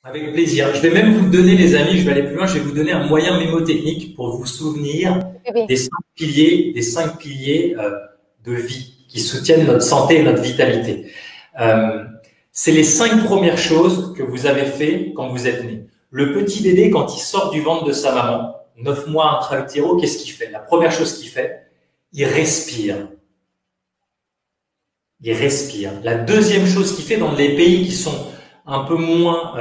Avec plaisir. Je vais même vous donner, les amis, je vais aller plus loin, je vais vous donner un moyen mémotechnique pour vous souvenir Bébé. des cinq piliers de vie qui soutiennent notre santé et notre vitalité. C'est les 5 premières choses que vous avez fait quand vous êtes né. Le petit bébé, quand il sort du ventre de sa maman, 9 mois intra-utéro, qu'est-ce qu'il fait? La première chose qu'il fait, il respire. Il respire. La deuxième chose qu'il fait dans les pays qui sont un peu moins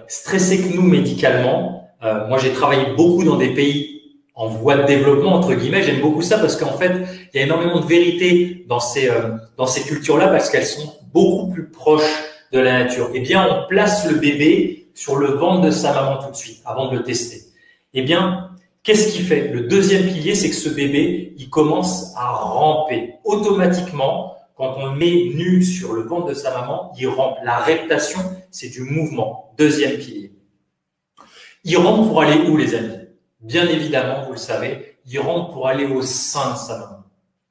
stressés que nous médicalement, moi j'ai travaillé beaucoup dans des pays en voie de développement, entre guillemets, j'aime beaucoup ça parce qu'en fait, il y a énormément de vérité dans ces cultures-là parce qu'elles sont beaucoup plus proches de la nature. Eh bien, on place le bébé sur le ventre de sa maman tout de suite avant de le tester. Eh bien, qu'est-ce qu'il fait? Le deuxième pilier, c'est que ce bébé, il commence à ramper automatiquement. Quand on le met nu sur le ventre de sa maman, il rampe. La reptation, c'est du mouvement. Deuxième pilier. Il rampe pour aller où, les amis? Bien évidemment, vous le savez, il rampe pour aller au sein de sa maman.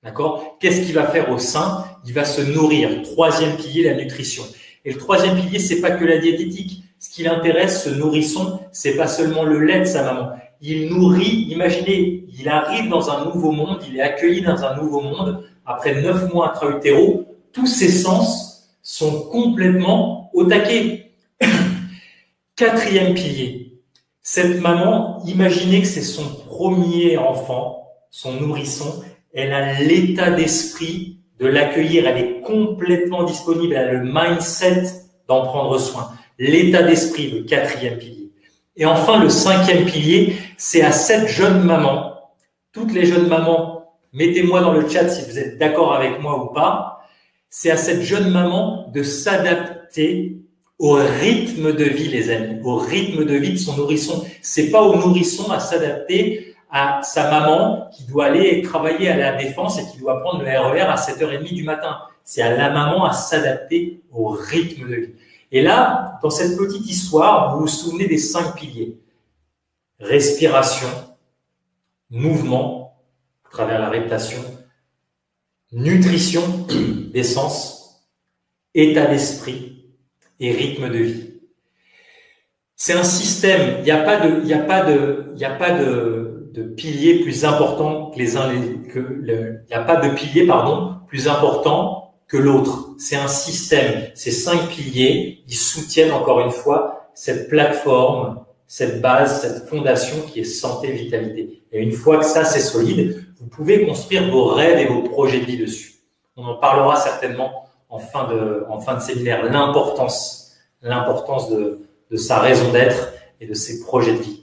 D'accord? Qu'est-ce qu'il va faire au sein? Il va se nourrir. Troisième pilier, la nutrition. Et le troisième pilier, c'est pas que la diététique. Ce qui l'intéresse, ce nourrisson, c'est pas seulement le lait de sa maman. Il nourrit, imaginez, il arrive dans un nouveau monde, il est accueilli dans un nouveau monde. Après 9 mois intra-utéro, tous ses sens sont complètement au taquet. Quatrième pilier. Cette maman, imaginez que c'est son premier enfant, son nourrisson. Elle a l'état d'esprit de l'accueillir. Elle est complètement disponible. Elle a le mindset d'en prendre soin. L'état d'esprit, le quatrième pilier. Et enfin, le cinquième pilier, c'est à cette jeune maman, toutes les jeunes mamans, mettez-moi dans le chat si vous êtes d'accord avec moi ou pas. C'est à cette jeune maman de s'adapter au rythme de vie, les amis, au rythme de vie de son nourrisson. C'est pas au nourrisson à s'adapter à sa maman qui doit aller travailler à la Défense et qui doit prendre le RER à 7h30 du matin. C'est à la maman à s'adapter au rythme de vie. Et là, dans cette petite histoire, vous vous souvenez des 5 piliers. Respiration, mouvement, à travers la reptation, nutrition des sens, état d'esprit et rythme de vie. C'est un système, il n'y a pas de piliers plus importants que les uns, il n'y a pas de pilier, pardon, plus important que l'autre. C'est un système. Ces 5 piliers, ils soutiennent encore une fois cette plateforme, cette base, cette fondation qui est santé, vitalité. Et une fois que ça, c'est solide, vous pouvez construire vos rêves et vos projets de vie dessus. On en parlera certainement en fin de séminaire. L'importance de sa raison d'être et de ses projets de vie.